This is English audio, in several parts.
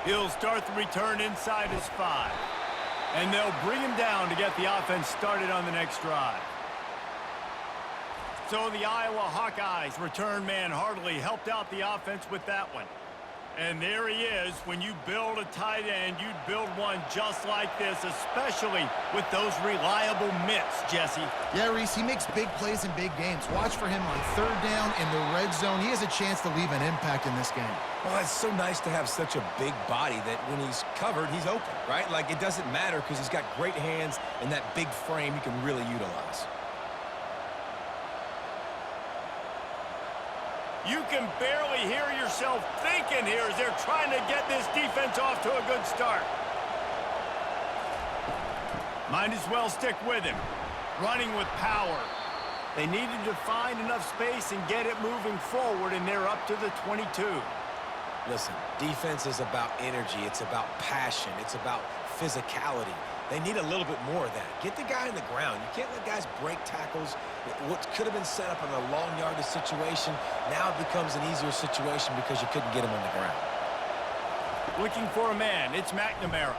He'll start the return inside his 5. And they'll bring him down to get the offense started on the next drive. So the Iowa Hawkeyes return man Hartley helped out the offense with that one. And there he is. When you build a tight end, you'd build one just like this, especially with those reliable mitts, Jesse. Yeah, Reese, he makes big plays in big games. Watch for him on third down in the red zone. He has a chance to leave an impact in this game. Well, it's so nice to have such a big body that when he's covered, he's open, right? Like, it doesn't matter because he's got great hands and that big frame he can really utilize. You can barely hear yourself thinking here as they're trying to get this defense off to a good start. Might as well stick with him. Running with power. They needed to find enough space and get it moving forward, and they're up to the 22. Listen, defense is about energy. It's about passion. It's about physicality. They need a little bit more of that. Get the guy on the ground. You can't let guys break tackles. What could have been set up in a long yardage situation, now it becomes an easier situation because you couldn't get him on the ground. Looking for a man. It's McNamara.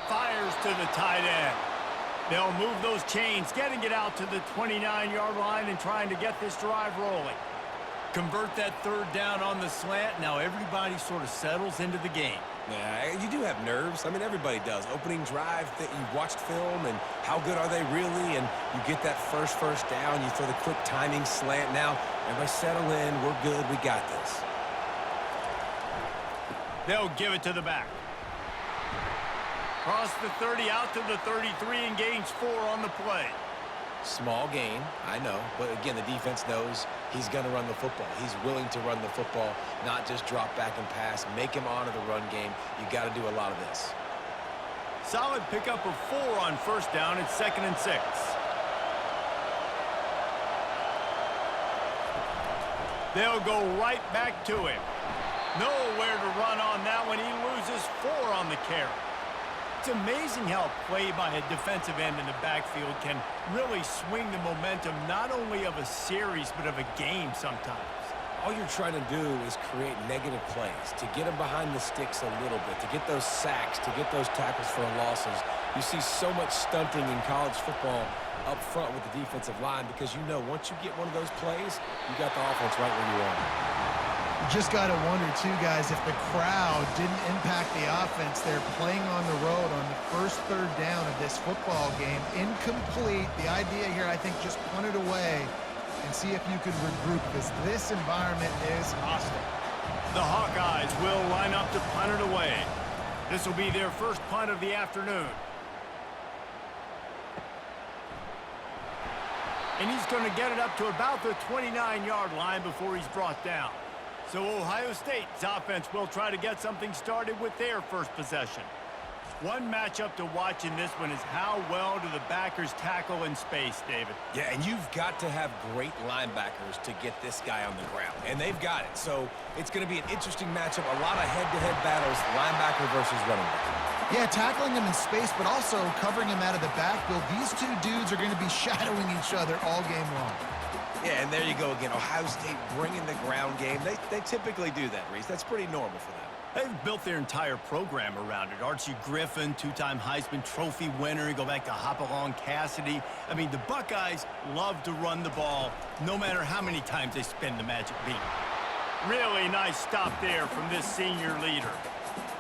Fires to the tight end. They'll move those chains, getting it out to the 29-yard line and trying to get this drive rolling. Convert that third down on the slant. Now everybody sort of settles into the game. Yeah, you do have nerves. I mean, everybody does. Opening drive, that you watched film, and how good are they really? And you get that first down. You throw the quick timing slant. Now, everybody settle in. We're good. We got this. They'll give it to the back. Cross the 30 out to the 33 and gains 4 on the play. Small gain, I know. But, again, the defense knows he's going to run the football. He's willing to run the football, not just drop back and pass. Make him honor the run game. You got to do a lot of this. Solid pickup of 4 on first down. It's 2nd and 6. They'll go right back to him. Nowhere to run on that one. He loses 4 on the carry. It's amazing how play by a defensive end in the backfield can really swing the momentum not only of a series but of a game sometimes. All you're trying to do is create negative plays, to get them behind the sticks a little bit, to get those sacks, to get those tackles for losses. You see so much stunting in college football up front with the defensive line because you know once you get one of those plays, you got the offense right where you want. You just got to wonder, too, guys, if the crowd didn't impact the offense. They're playing on the road on the first third down of this football game. Incomplete. The idea here, I think, just punt it away and see if you could regroup because this environment is hostile. The Hawkeyes will line up to punt it away. This will be their first punt of the afternoon. And he's going to get it up to about the 29-yard line before he's brought down. So Ohio State's offense will try to get something started with their first possession. One matchup to watch in this one is how well do the backers tackle in space, David. Yeah, and you've got to have great linebackers to get this guy on the ground, and they've got it. So it's going to be an interesting matchup, a lot of head-to-head battles, linebacker versus running back. Yeah, tackling him in space, but also covering him out of the backfield. These two dudes are going to be shadowing each other all game long. Yeah, and there you go again. Ohio State bringing the ground game. They typically do that, Reese. That's pretty normal for them. They've built their entire program around it. Archie Griffin, 2-time Heisman Trophy winner. You go back to Hopalong Cassidy. I mean, the Buckeyes love to run the ball, no matter how many times they spin the magic beat. Really nice stop there from this senior leader.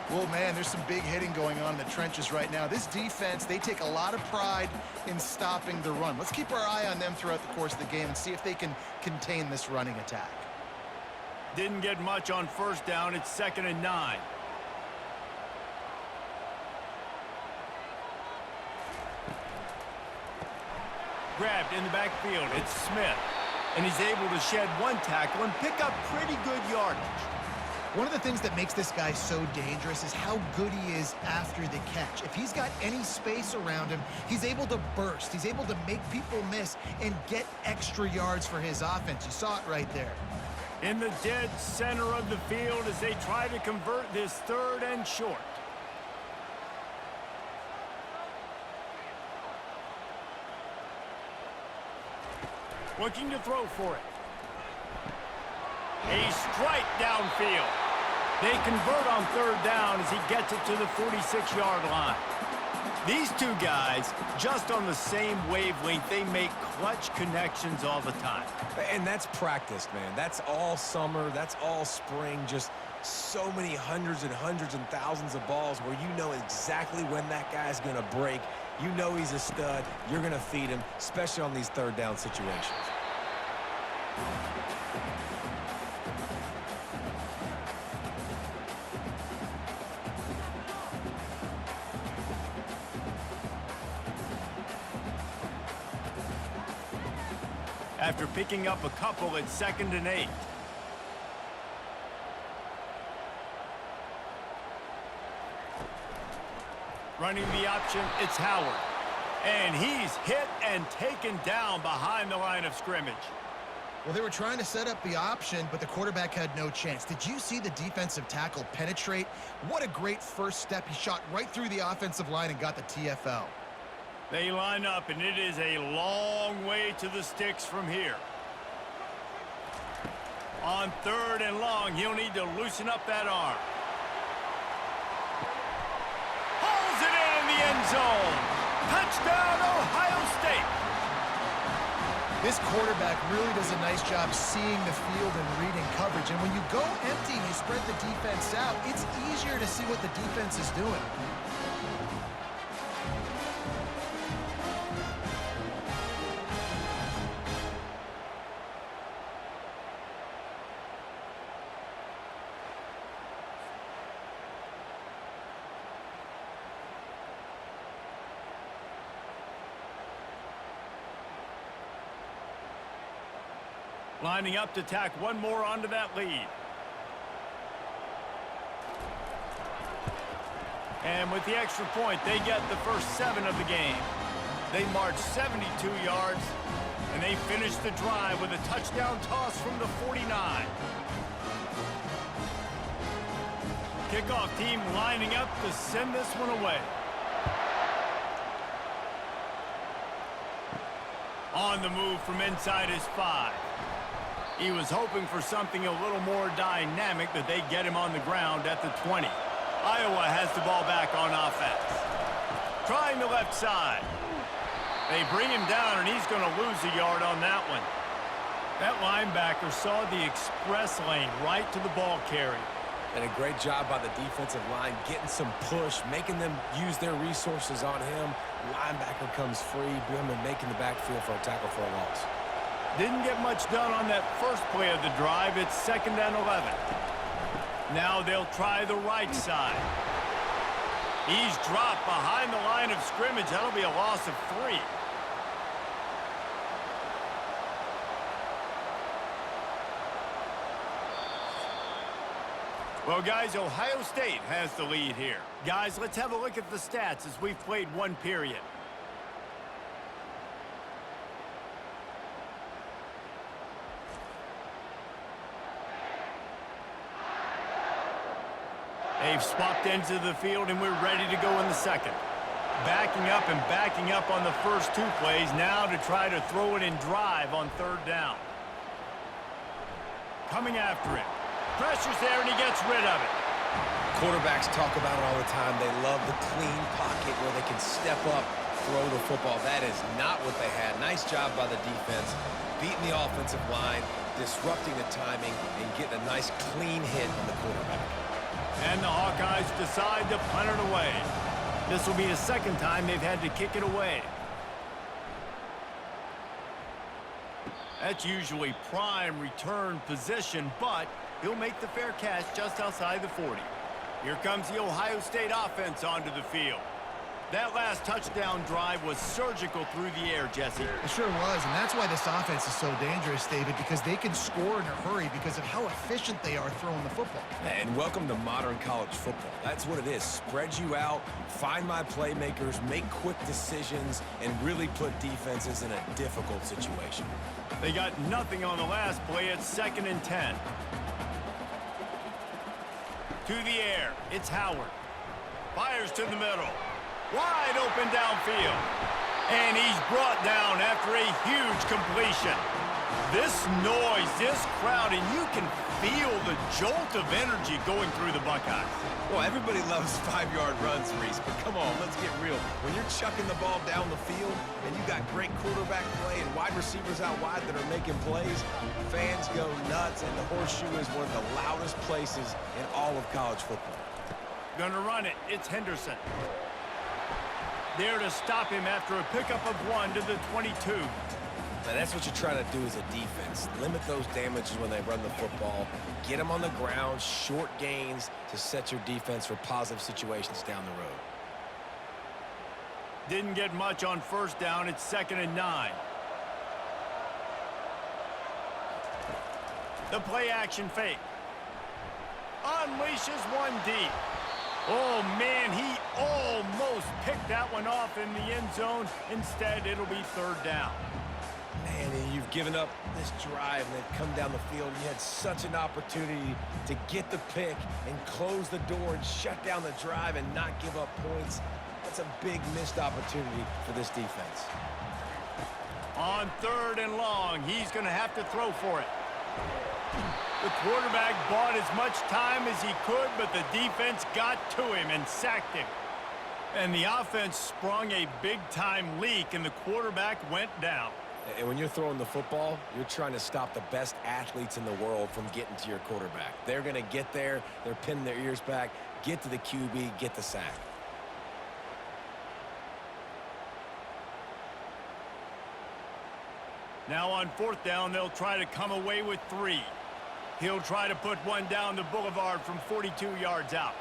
Well, man, there's some big hitting going on in the trenches right now. This defense, they take a lot of pride in stopping the run. Let's keep our eye on them throughout the course of the game and see if they can contain this running attack. Didn't get much on first down. It's 2nd and 9. Grabbed in the backfield. It's Smith. And he's able to shed 1 tackle and pick up pretty good yardage. One of the things that makes this guy so dangerous is how good he is after the catch. If he's got any space around him, he's able to burst. He's able to make people miss and get extra yards for his offense. You saw it right there. In the dead center of the field as they try to convert this 3rd and short. Looking to throw for it. A strike downfield. They convert on third down as he gets it to the 46-yard line. These two guys, just on the same wavelength, they make clutch connections all the time. And that's practice, man. That's all summer. That's all spring. Just so many hundreds and thousands of balls where you know exactly when that guy's going to break. You know he's a stud. You're going to feed him, especially on these third down situations. After picking up a couple, it's 2nd and 8. Running the option, it's Howard. And he's hit and taken down behind the line of scrimmage. Well, they were trying to set up the option, but the quarterback had no chance. Did you see the defensive tackle penetrate? What a great first step. He shot right through the offensive line and got the TFL. They line up, and it is a long way to the sticks from here. On 3rd and long, he'll need to loosen up that arm. Hauls it in the end zone. Touchdown, Ohio State. This quarterback really does a nice job seeing the field and reading coverage. And when you go empty and you spread the defense out, it's easier to see what the defense is doing. Lining up to tack one more onto that lead. And with the extra point, they get the first 7 of the game. They march 72 yards, and they finish the drive with a touchdown toss from the 49. Kickoff team lining up to send this one away. On the move from inside his 5. He was hoping for something a little more dynamic, but they get him on the ground at the 20. Iowa has the ball back on offense. Trying the left side. They bring him down, and he's going to lose a yard on that one. That linebacker saw the express lane right to the ball carrier. And a great job by the defensive line, getting some push, making them use their resources on him. Linebacker comes free, boom, and making the backfield for a tackle for a loss. Didn't get much done on that first play of the drive. It's 2nd and 11. Now they'll try the right side. He's dropped behind the line of scrimmage. That'll be a loss of 3. Well, guys, Ohio State has the lead here. Guys, let's have a look at the stats as we've played one period. They've swapped ends of the field, and we're ready to go in the second. Backing up on the first 2 plays, now to try to throw it in drive on 3rd down. Coming after him. Pressure's there, and he gets rid of it. Quarterbacks talk about it all the time. They love the clean pocket where they can step up, throw the football. That is not what they had. Nice job by the defense, beating the offensive line, disrupting the timing, and getting a nice clean hit on the quarterback. And the Hawkeyes decide to punt it away. This will be the 2nd time they've had to kick it away. That's usually prime return position, but he'll make the fair catch just outside the 40. Here comes the Ohio State offense onto the field. That last touchdown drive was surgical through the air, Jesse. It sure was, and that's why this offense is so dangerous, David, because they can score in a hurry because of how efficient they are throwing the football. And welcome to modern college football. That's what it is. Spread you out, find my playmakers, make quick decisions, and really put defenses in a difficult situation. They got nothing on the last play. It's 2nd and 10. To the air, it's Howard. Fires to the middle. Wide open downfield. And he's brought down after a huge completion. This noise, this crowd, and you can feel the jolt of energy going through the Buckeyes. Well, everybody loves 5-yard runs, Reese, but come on, let's get real. When you're chucking the ball down the field and you got great quarterback play and wide receivers out wide that are making plays, fans go nuts, and the Horseshoe is one of the loudest places in all of college football. Gonna run it. It's Henderson. There to stop him after a pickup of 1 to the 22. Now, that's what you try to do as a defense. Limit those damages when they run the football. Get them on the ground, short gains to set your defense for positive situations down the road. Didn't get much on first down. It's 2nd and 9. The play action fake. Unleashes one deep. Oh, man, he almost picked that one off in the end zone. Instead, it'll be 3rd down. Man, and you've given up this drive and they've come down the field. You had such an opportunity to get the pick and close the door and shut down the drive and not give up points. That's a big missed opportunity for this defense. On 3rd and long, he's going to have to throw for it. The quarterback bought as much time as he could, but the defense got to him and sacked him. And the offense sprung a big-time leak, and the quarterback went down. And when you're throwing the football, you're trying to stop the best athletes in the world from getting to your quarterback. They're going to get there. They're pinning their ears back, get to the QB, get the sack. Now on 4th down, they'll try to come away with 3. He'll try to put one down the boulevard from 42 yards out.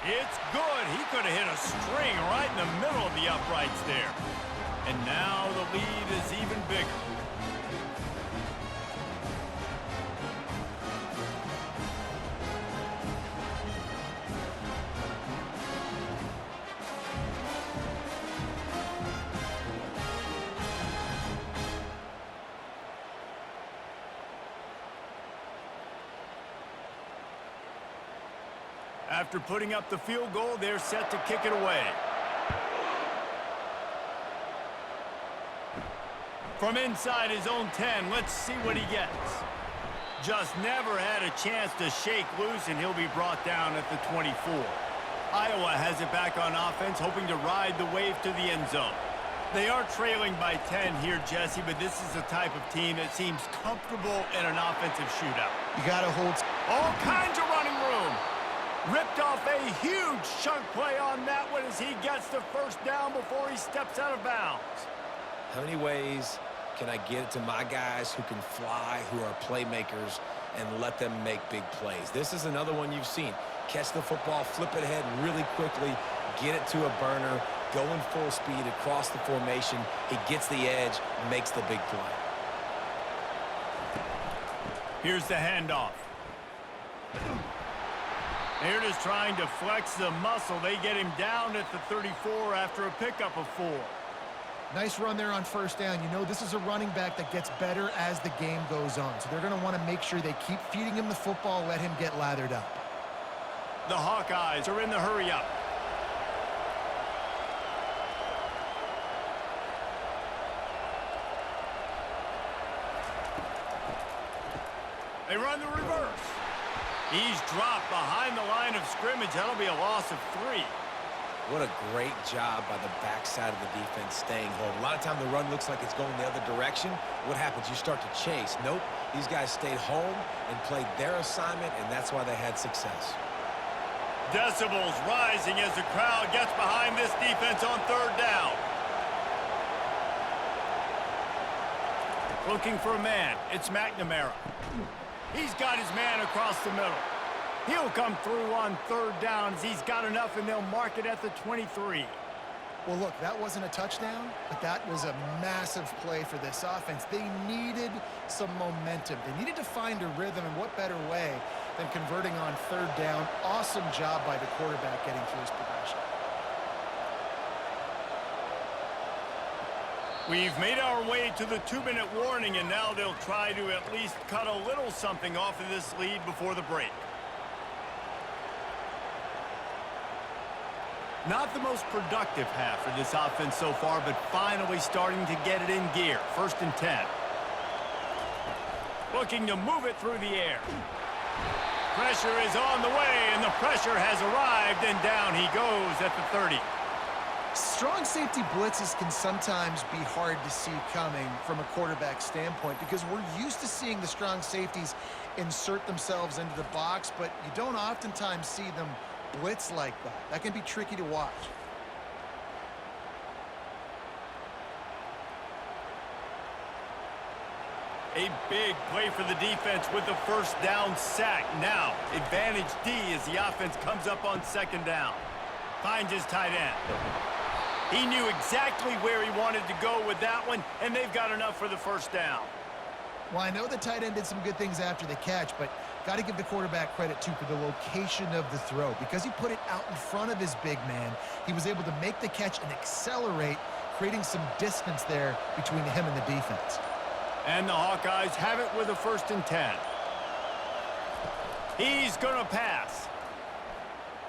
It's good. He could have hit a string right in the middle of the uprights there. And now the lead is even bigger. After putting up the field goal, they're set to kick it away. From inside his own 10, let's see what he gets. Just never had a chance to shake loose, and he'll be brought down at the 24. Iowa has it back on offense, hoping to ride the wave to the end zone. They are trailing by 10 here, Jesse, but this is the type of team that seems comfortable in an offensive shootout. You got to hold all kinds of running room. Ripped off a huge chunk play on that one as he gets the 1st down before he steps out of bounds. How many ways can I get it to my guys who can fly, who are playmakers, and let them make big plays? This is another one you've seen. Catch the football, flip it ahead really quickly, get it to a burner, go in full speed across the formation. He gets the edge, makes the big play. Here's the handoff. They're just trying to flex the muscle. They get him down at the 34 after a pickup of 4. Nice run there on 1st down. You know, this is a running back that gets better as the game goes on. So they're going to want to make sure they keep feeding him the football, let him get lathered up. The Hawkeyes are in the hurry-up. They run the reverse. He's dropped behind the line of scrimmage. That'll be a loss of 3. What a great job by the backside of the defense staying home. A lot of time the run looks like it's going the other direction. What happens? You start to chase. Nope. These guys stayed home and played their assignment, and that's why they had success. Decibels rising as the crowd gets behind this defense on 3rd down. Looking for a man. It's McNamara. He's got his man across the middle. He'll come through on 3rd down as he's got enough, and they'll mark it at the 23. Well, look, that wasn't a touchdown, but that was a massive play for this offense. They needed some momentum. They needed to find a rhythm, and what better way than converting on 3rd down. Awesome job by the quarterback getting through his progression. We've made our way to the 2-minute warning, and now they'll try to at least cut a little something off of this lead before the break. Not the most productive half for this offense so far, but finally starting to get it in gear. 1st and 10. Looking to move it through the air. Pressure is on the way, and the pressure has arrived, and down he goes at the 30. Strong safety blitzes can sometimes be hard to see coming from a quarterback standpoint because we're used to seeing the strong safeties insert themselves into the box, but you don't oftentimes see them blitz like that. That can be tricky to watch. A big play for the defense with the 1st down sack. Now, advantage D as the offense comes up on 2nd down. Finds his tight end. He knew exactly where he wanted to go with that one, and they've got enough for the 1st down. Well, I know the tight end did some good things after the catch, but got to give the quarterback credit, too, for the location of the throw. Because he put it out in front of his big man, he was able to make the catch and accelerate, creating some distance there between him and the defense. And the Hawkeyes have it with a 1st and 10. He's going to pass.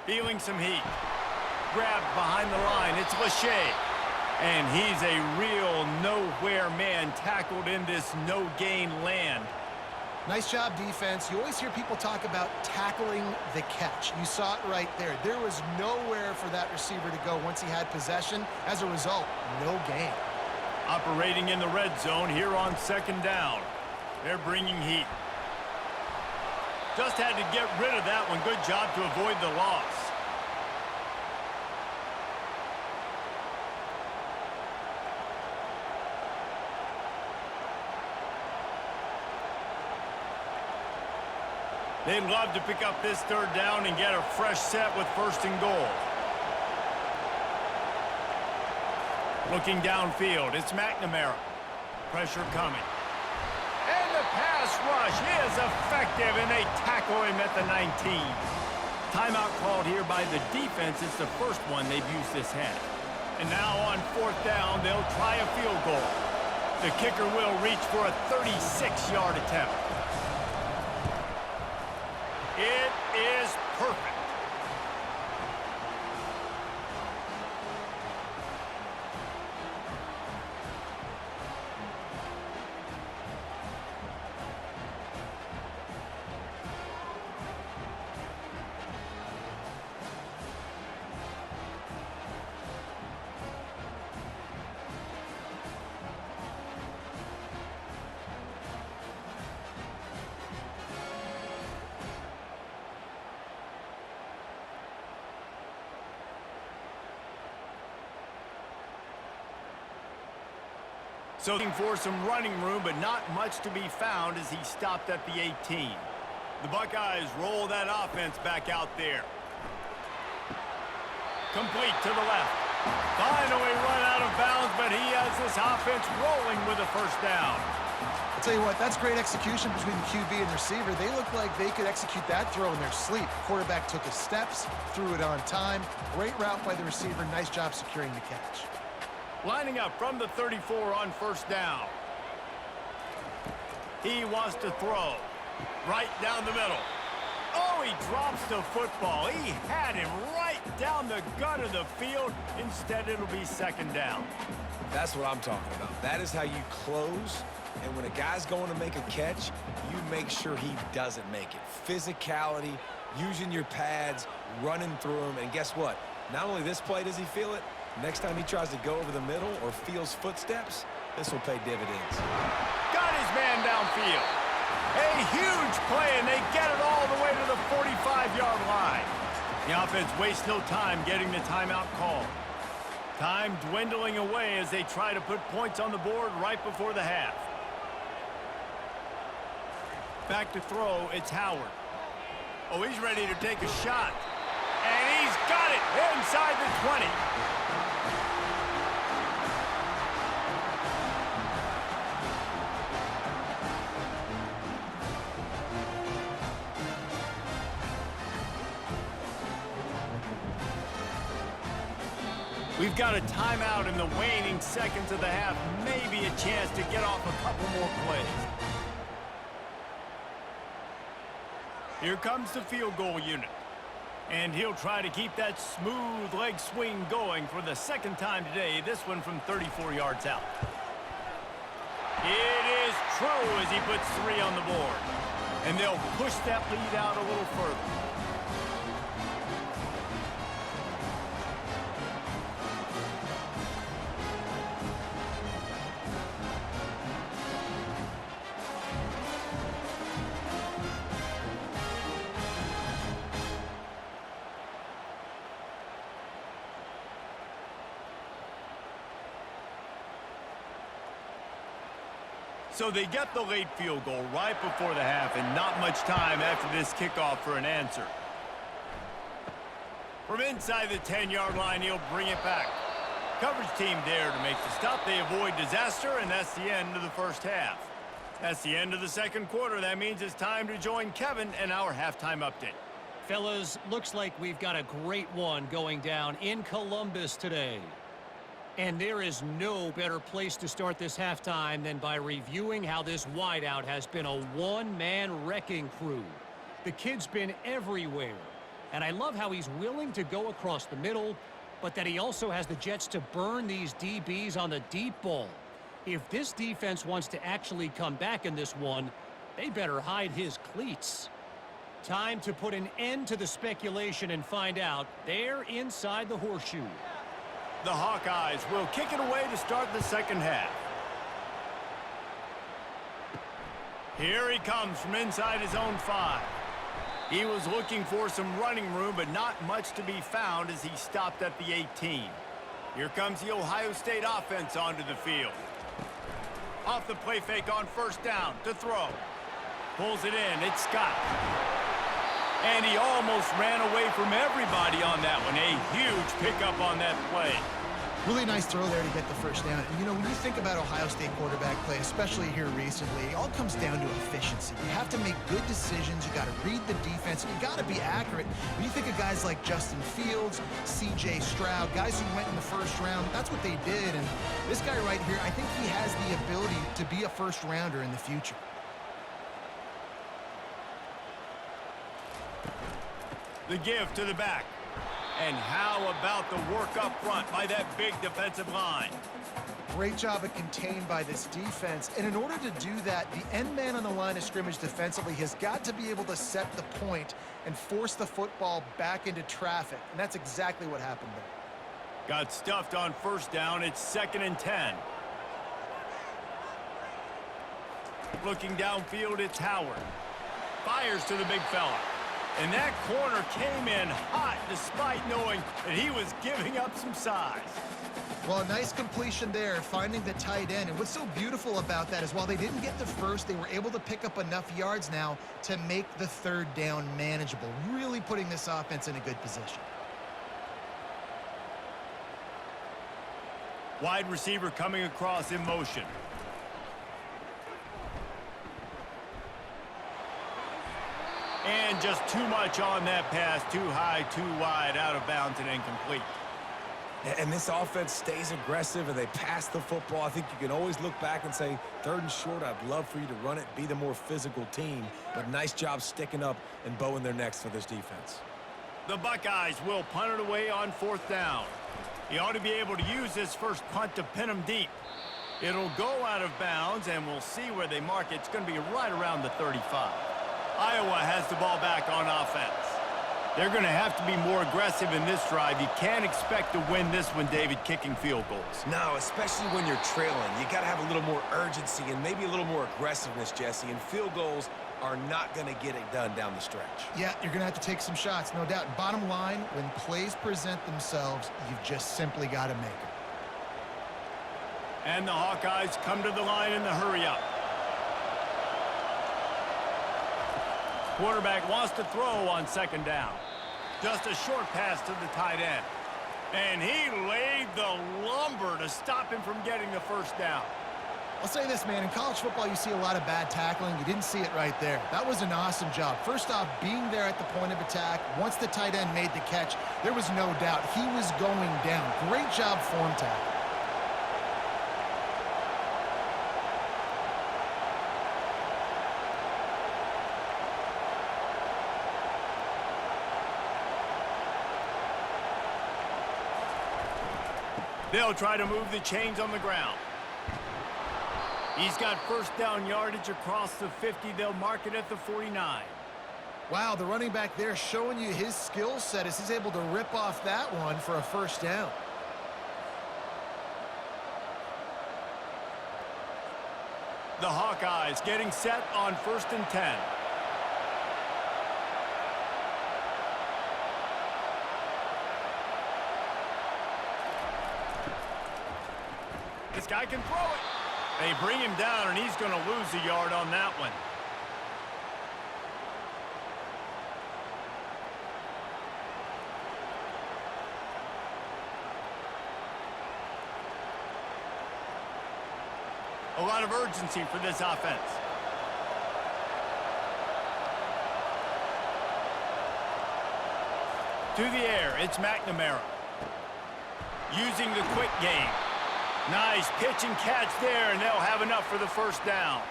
Feeling some heat. Grabbed behind the line. It's Lachey. And he's a real nowhere man tackled in this no-gain land. Nice job, defense. You always hear people talk about tackling the catch. You saw it right there. There was nowhere for that receiver to go once he had possession. As a result, no gain. Operating in the red zone here on 2nd down. They're bringing heat. Just had to get rid of that one. Good job to avoid the loss. They'd love to pick up this 3rd down and get a fresh set with 1st and goal. Looking downfield, it's McNamara. Pressure coming. And the pass rush is effective, and they tackle him at the 19. Timeout called here by the defense. It's the 1st one they've used this half. And now on 4th down, they'll try a field goal. The kicker will reach for a 36-yard attempt. It is perfect. So looking for some running room, but not much to be found as he stopped at the 18. The Buckeyes roll that offense back out there. Complete to the left. Finally run out of bounds, but he has this offense rolling with a 1st down. I'll tell you what, that's great execution between the QB and receiver. They look like they could execute that throw in their sleep. Quarterback took his steps, threw it on time. Great route by the receiver. Nice job securing the catch. Lining up from the 34 on 1st down. He wants to throw. Right down the middle. Oh, he drops the football. He had him right down the gut of the field. Instead, it'll be 2nd down. That's what I'm talking about. That is how you close. And when a guy's going to make a catch, you make sure he doesn't make it. Physicality, using your pads, running through them. And guess what? Not only this play does he feel it, next time he tries to go over the middle or feels footsteps, this will pay dividends. Got his man downfield. A huge play, and they get it all the way to the 45-yard line. The offense wastes no time getting the timeout called. Time dwindling away as they try to put points on the board right before the half. Back to throw, it's Howard. Oh, he's ready to take a shot. And he's got it inside the 20. We've got a timeout in the waning seconds of the half. Maybe a chance to get off a couple more plays. Here comes the field goal unit. And he'll try to keep that smooth leg swing going for the second time today, this one from 34 yards out. It is true as he puts 3 on the board. And they'll push that lead out a little further. So they get the late field goal right before the half and not much time after this kickoff for an answer. From inside the 10-yard line, he'll bring it back. Coverage team there to make the stop. They avoid disaster, and that's the end of the first half. That's the end of the second quarter. That means it's time to join Kevin and our halftime update. Fellas, looks like we've got a great one going down in Columbus today. And there is no better place to start this halftime than by reviewing how this wideout has been a one-man wrecking crew. The kid's been everywhere. And I love how he's willing to go across the middle, but that he also has the jets to burn these DBs on the deep ball. If this defense wants to actually come back in this one, they better hide his cleats. Time to put an end to the speculation and find out. They're inside the horseshoe. The Hawkeyes will kick it away to start the second half. Here he comes from inside his own 5. He was looking for some running room, but not much to be found as he stopped at the 18. Here comes the Ohio State offense onto the field. Off the play fake on first down to throw. Pulls it in. It's Scott. And he almost ran away from everybody on that one. A huge pickup on that play. Really nice throw there to get the first down. And, you know, when you think about Ohio State quarterback play, especially here recently, it all comes down to efficiency. You have to make good decisions. You got to read the defense. And you got to be accurate. When you think of guys like Justin Fields, C.J. Stroud, guys who went in the first round, that's what they did. And this guy right here, I think he has the ability to be a first rounder in the future. The give to the back. And how about the work up front by that big defensive line? Great job of contained by this defense. And in order to do that, the end man on the line of scrimmage defensively has got to be able to set the point and force the football back into traffic. And that's exactly what happened there. Got stuffed on first down. It's 2nd and 10. Looking downfield, it's Howard. Fires to the big fella. And that corner came in hot despite knowing that he was giving up some size. Well, a nice completion there, finding the tight end. And what's so beautiful about that is while they didn't get the first, they were able to pick up enough yards now to make the third down manageable, really putting this offense in a good position. Wide receiver coming across in motion. And just too much on that pass. Too high, too wide, out of bounds and incomplete. And this offense stays aggressive and they pass the football. I think you can always look back and say, 3rd and short, I'd love for you to run it, be the more physical team. But nice job sticking up and bowing their necks for this defense. The Buckeyes will punt it away on 4th down. He ought to be able to use this first punt to pin him deep. It'll go out of bounds, and we'll see where they mark it. It's going to be right around the 35. Iowa has the ball back on offense. They're going to have to be more aggressive in this drive. You can't expect to win this one, David, kicking field goals. No, especially when you're trailing. You got to have a little more urgency and maybe a little more aggressiveness, Jesse. And field goals are not going to get it done down the stretch. Yeah, you're going to have to take some shots, no doubt. Bottom line, when plays present themselves, you've just simply got to make them. And the Hawkeyes come to the line in the hurry-up. Quarterback wants to throw on 2nd down. Just a short pass to the tight end. And he laid the lumber to stop him from getting the first down. I'll say this, man. In college football, you see a lot of bad tackling. You didn't see it right there. That was an awesome job. First off, being there at the point of attack. Once the tight end made the catch, there was no doubt he was going down. Great job form tackle. They'll try to move the chains on the ground. He's got first down yardage across the 50. They'll mark it at the 49. Wow, the running back there showing you his skill set as he's able to rip off that one for a first down. The Hawkeyes getting set on 1st and 10. This guy can throw it. They bring him down, and he's going to lose a yard on that one. A lot of urgency for this offense. To the air, it's McNamara. Using the quick game. Nice pitch and catch there, and they'll have enough for the first down.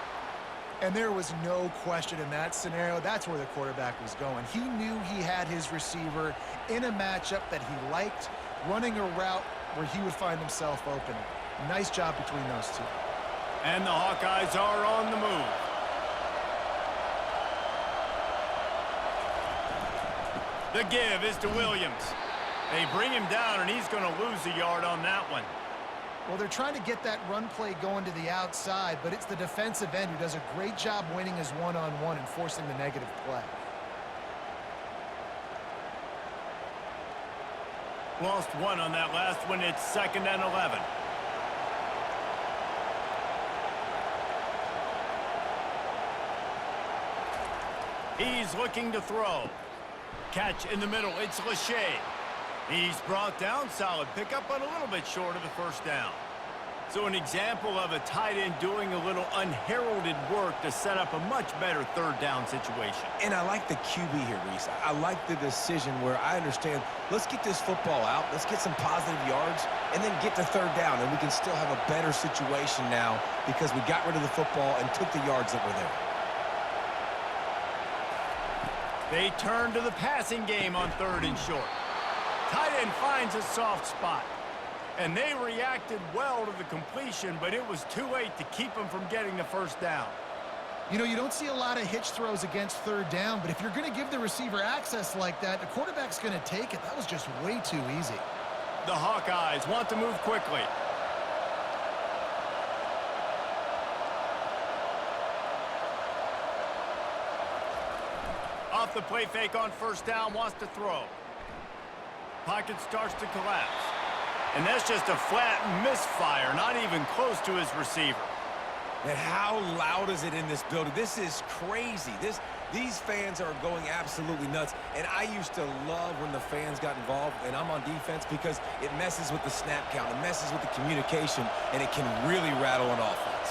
And there was no question in that scenario. That's where the quarterback was going. He knew he had his receiver in a matchup that he liked, running a route where he would find himself open. Nice job between those two. And the Hawkeyes are on the move. The give is to Williams. They bring him down, and he's going to lose a yard on that one. Well, they're trying to get that run play going to the outside, but it's the defensive end who does a great job winning his one-on-one and forcing the negative play. Lost one on that last one. It's 2nd and 11. He's looking to throw. Catch in the middle. It's Lachey. He's brought down. Solid pickup, but a little bit short of the first down. So an example of a tight end doing a little unheralded work to set up a much better 3rd down situation. And I like the QB here, Reese. I like the decision where I understand, let's get this football out, let's get some positive yards, and then get to 3rd down, and we can still have a better situation now because we got rid of the football and took the yards that were there. They turn to the passing game on 3rd and short. Tight end finds a soft spot. And they reacted well to the completion, but it was too late to keep them from getting the first down. You know, you don't see a lot of hitch throws against 3rd down, but if you're going to give the receiver access like that, the quarterback's going to take it. That was just way too easy. The Hawkeyes want to move quickly. Off the play fake on 1st down, wants to throw. Pocket starts to collapse. And that's just a flat misfire, not even close to his receiver. And how loud is it in this building? This is crazy. These fans are going absolutely nuts. And I used to love when the fans got involved, and I'm on defense, because it messes with the snap count, it messes with the communication, and it can really rattle an offense.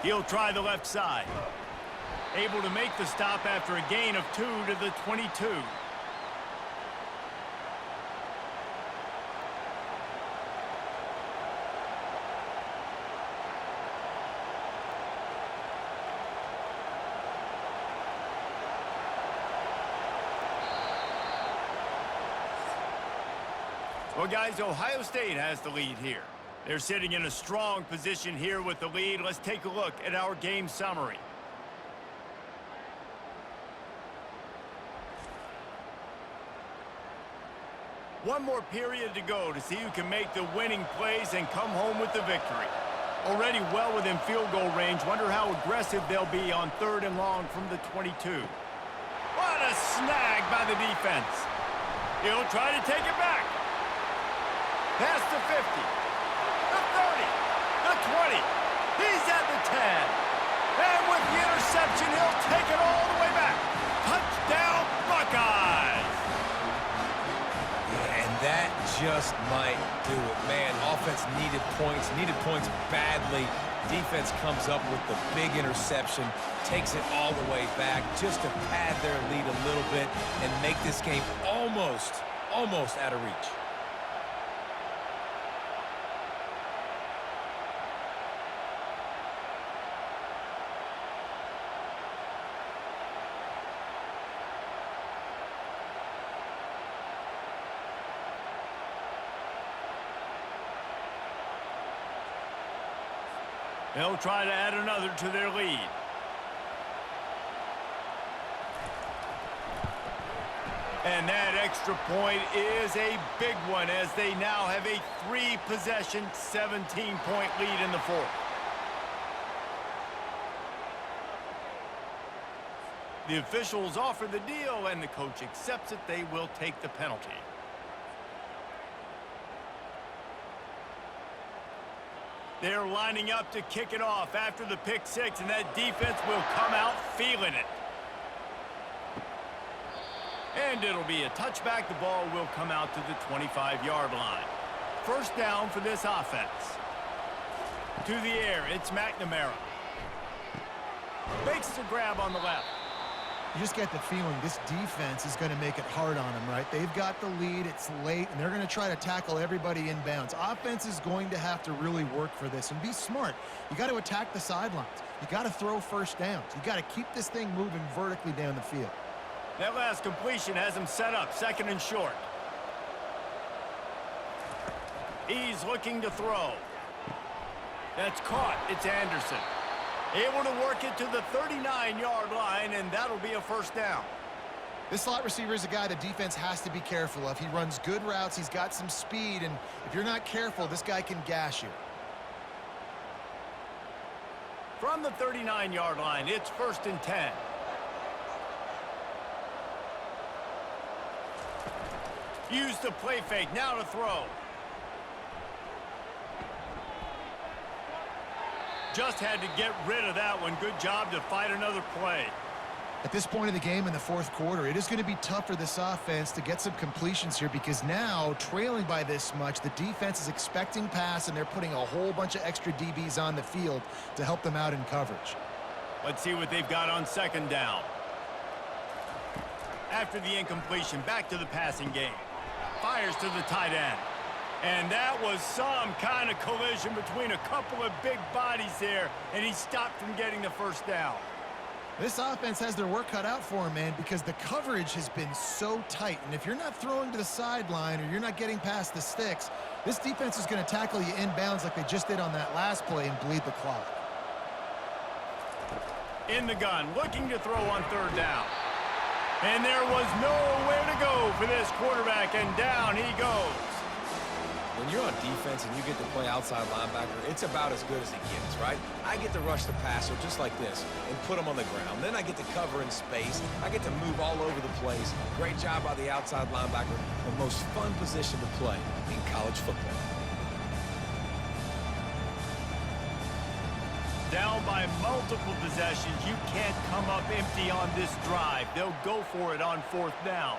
He'll try the left side. Able to make the stop after a gain of 2 to the 22. Well, guys, Ohio State has the lead here. They're sitting in a strong position here with the lead. Let's take a look at our game summary. One more period to go to see who can make the winning plays and come home with the victory. Already well within field goal range. Wonder how aggressive they'll be on 3rd and long from the 22. What a snag by the defense. He'll try to take it back. Past the 50, the 30, the 20. He's at the 10. And with the interception, he'll take it all the way back. Touchdown, Buckeyes. Yeah, and that just might do it. Man, offense needed points badly. Defense comes up with the big interception, takes it all the way back just to pad their lead a little bit and make this game almost out of reach. They'll try to add another to their lead. And that extra point is a big one as they now have a 3-possession, 17-point lead in the fourth. The officials offer the deal, and the coach accepts it. They will take the penalty. They're lining up to kick it off after the pick six, and that defense will come out feeling it. And it'll be a touchback. The ball will come out to the 25-yard line. First down for this offense. To the air, it's McNamara. Makes the grab on the left. You just get the feeling this defense is going to make it hard on them, right? They've got the lead, it's late, and they're going to try to tackle everybody inbounds. Offense is going to have to really work for this and be smart. You got to attack the sidelines. You got to throw first downs. You got to keep this thing moving vertically down the field. That last completion has him set up, second and short. He's looking to throw. That's caught. It's Anderson. Able to work it to the 39-yard line, and that'll be a first down. This slot receiver is a guy the defense has to be careful of. He runs good routes. He's got some speed, and if you're not careful, this guy can gash you. From the 39-yard line, it's first and 10. Use the play fake, now to throw. Just had to get rid of that one. Good job to fight another play. At this point of the game in the fourth quarter, it is going to be tough for this offense to get some completions here because now, trailing by this much, the defense is expecting pass, and they're putting a whole bunch of extra DBs on the field to help them out in coverage. Let's see what they've got on second down. After the incompletion, back to the passing game. Fires to the tight end. And that was some kind of collision between a couple of big bodies there, and he stopped from getting the first down. This offense has their work cut out for them, man, because the coverage has been so tight. And if you're not throwing to the sideline or you're not getting past the sticks, this defense is going to tackle you inbounds like they just did on that last play and bleed the clock. In the gun, looking to throw on third down. And there was nowhere to go for this quarterback, and down he goes. When you're on defense and you get to play outside linebacker, it's about as good as it gets, right? I get to rush the passer just like this and put him on the ground. Then I get to cover in space. I get to move all over the place. Great job by the outside linebacker. The most fun position to play in college football. Down by multiple possessions, you can't come up empty on this drive. They'll go for it on fourth down.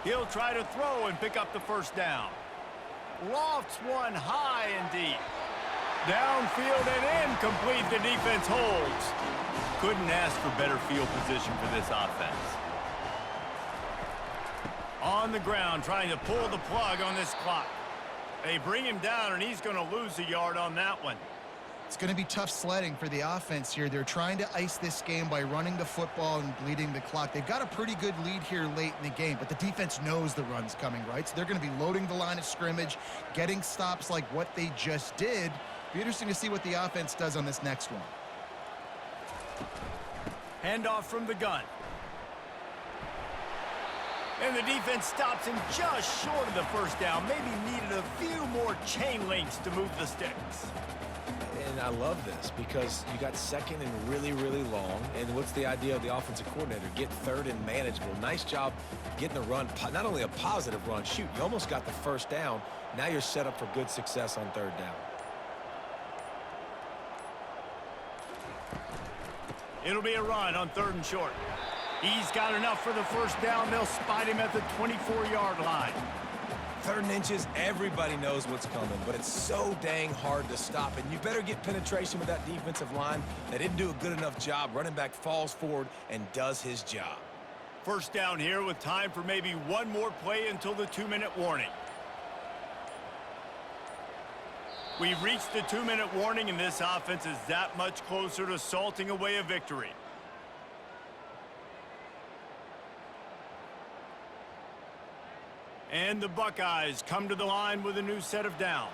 He'll try to throw and pick up the first down. Lofts one high and deep. Downfield and incomplete. The defense holds. Couldn't ask for better field position for this offense. On the ground, trying to pull the plug on this clock. They bring him down, and he's going to lose a yard on that one. It's going to be tough sledding for the offense here. They're trying to ice this game by running the football and bleeding the clock. They've got a pretty good lead here late in the game, but the defense knows the run's coming, right? So they're going to be loading the line of scrimmage, getting stops like what they just did. Be interesting to see what the offense does on this next one. Handoff from the gun. And the defense stops him just short of the first down. Maybe needed a few more chain links to move the sticks. And I love this because you got second and really, really long. And what's the idea of the offensive coordinator? Get third and manageable. Nice job getting the run. Not only a positive run, shoot, you almost got the first down. Now you're set up for good success on third down. It'll be a run on third and short. He's got enough for the first down. They'll spot him at the 24-yard line. Third and inches, everybody knows what's coming, but it's so dang hard to stop. And you better get penetration with that defensive line. They didn't do a good enough job. Running back falls forward and does his job. First down here with time for maybe one more play until the 2-minute warning. We've reached the 2-minute warning, and this offense is that much closer to salting away a victory. And the Buckeyes come to the line with a new set of downs.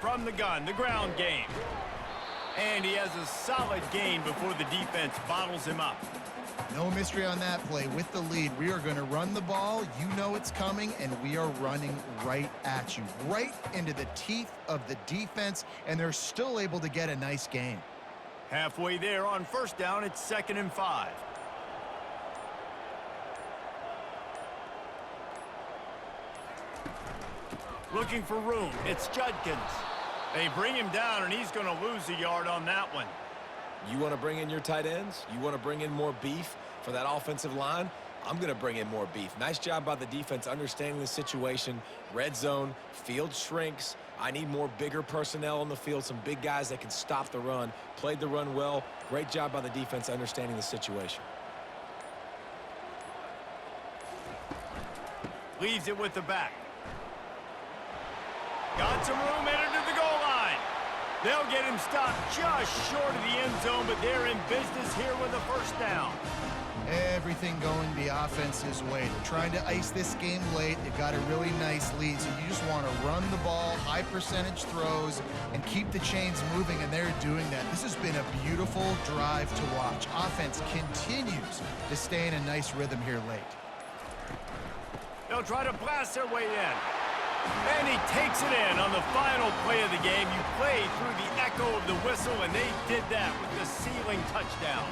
from the gun, the ground game. And he has a solid gain before the defense bottles him up. No mystery on that play. With the lead, we are going to run the ball. You know it's coming, and we are running right at you, right into the teeth of the defense, and they're still able to get a nice gain. Halfway there on first down, it's 2nd and 5. Looking for room. It's Judkins. They bring him down, and he's going to lose a yard on that one. You want to bring in your tight ends? You want to bring in more beef for that offensive line? I'm going to bring in more beef. Nice job by the defense understanding the situation. Red zone, field shrinks. I need more bigger personnel on the field, some big guys that can stop the run. Played the run well. Great job by the defense understanding the situation. Leaves it with the back. Got some room, headed to the goal line. They'll get him stopped just short of the end zone, but they're in business here with a first down. Everything going the offense's way. They're trying to ice this game late. They've got a really nice lead, so you just want to run the ball, high percentage throws, and keep the chains moving, and they're doing that. This has been a beautiful drive to watch. Offense continues to stay in a nice rhythm here late. They'll try to blast their way in. And he takes it in on the final play of the game. You play through the echo of the whistle, and they did that with the ceiling touchdown.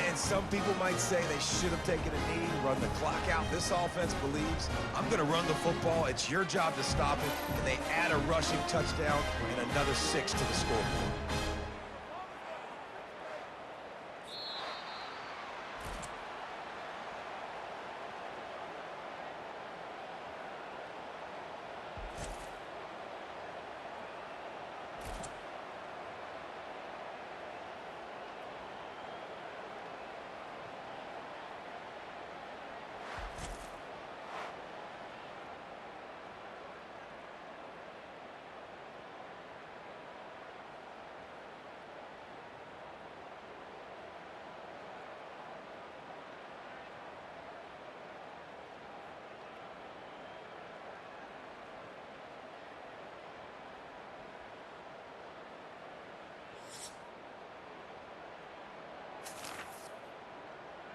And some people might say they should have taken a knee, run the clock out. This offense believes, I'm going to run the football. It's your job to stop it. And they add a rushing touchdown and another 6 to the scoreboard.